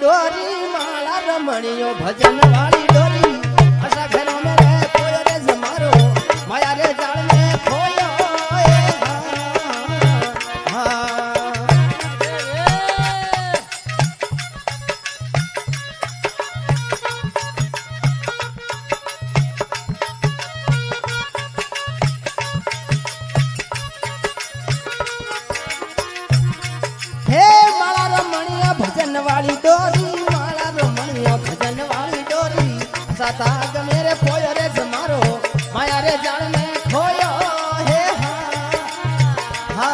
डोरी माला रमणियो भजन वाली डोरी आशा घरों में रह कोयो रे जमारो माया रे जाल में खोयो भजन वाली डोरी माला रमणियो भजन वाली डोरी सताग मेरे पोयो रे जमारो माया रे जाल में खोयो हे हा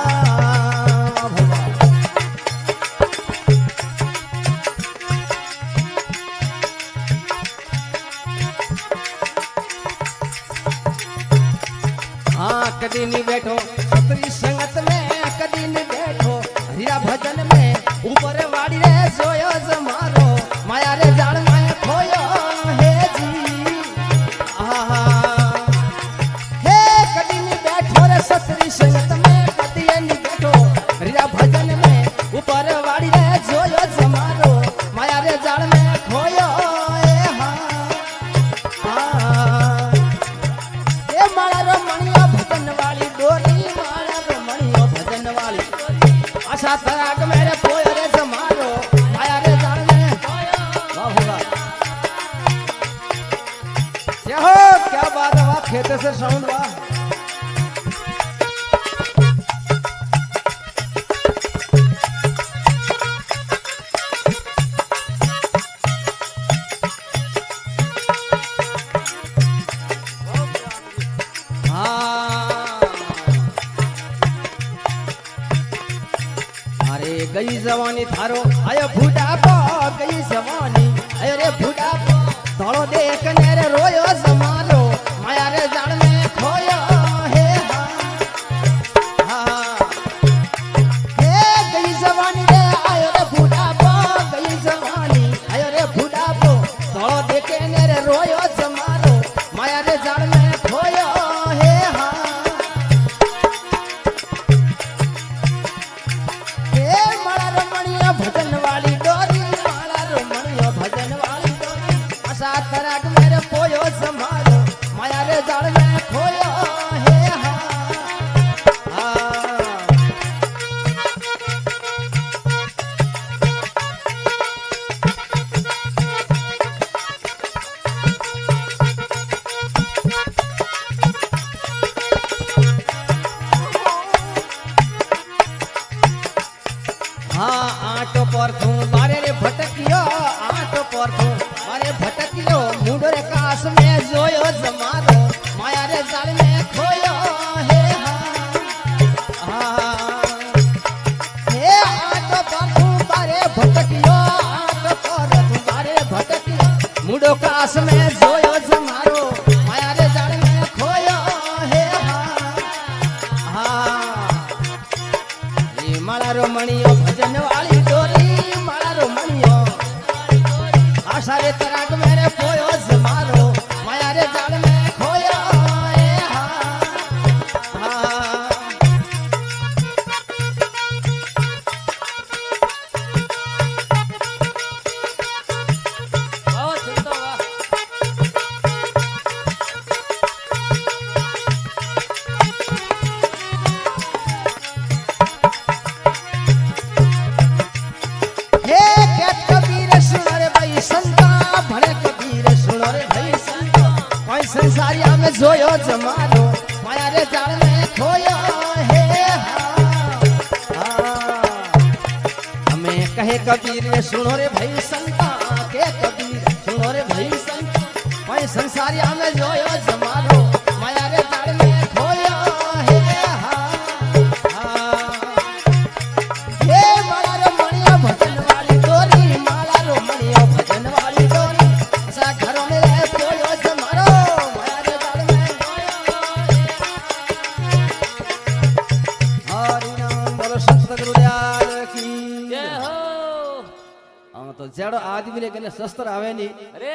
हाँ कदी नहीं बैठो सतरी संगत में कदी नहीं बैठो हरिया भजन में ऊपर वाड़ी रे सोयो जमारो माया रे जाल में खोयो हे जी हे कदी नहीं बैठो रे सतरी संगत में कदी नहीं बैठो हरिया भजन में ऊपर वाड़ी रे सोयो जमारो माया रे जाल में खोयो हे ए माला रमणियो भजन वाली डोरी माला रमणियो भजन वाली आशा तराग मेरे पोयो रे जमारो माया रे जाल में वाह वाह क्या बात है वाह खेते से साउंड वाह गई जवानी थारो आयो बुढ़ापो गई जवानी आयो रे बुढ़ापो धोलो देख ने रे रोयो जमारो माया रे जाल में खोयो हे हे गई जवानी रे आयो रे बुढ़ापो गई जवानी आयो रे बुढ़ापो धोलो देख ने रे रोयो जमारो माया रे जाल में खोयो हे भजन वाली डोरी माला रमणियो भजन वाली डोरी आशा तराग मेरे पोयो जमारो माया रे जाल में खोयो हे आटो पर थू मारे रे भटकियो आटो पर थू मारे भटकियो मुंडो रे कास में जोयो जमारो माया रे जाल में खोयो हे हे आटो पर थू मारे भटकियो आटो पर थू मारे भटकियो मुंडो कास में जोयो जमारो माया रे जाल में खोयो हे माला रमणियो भजन वाली डोरी माला रमणियो आशा रे तराग मेरे पोयो जमारो माया रे जाल में खोयो संसारिया में जोयो जमारो माया रे जाल में खोयो हे हमें कहे कबीर ने सुनो रे भाई संता के कबीर सुनो रे भाई संता मैं संसारिया में जोयो जमारो माया रे जाल में खोयो हे हे माला रमणियो भजन वाली डोरी माला रमणियो भजन वाली डोरी ऐसा घरों में रह खोयो जमारो तो जेड़ो आदमी ने कने शस्त्र आवे नहीं अरे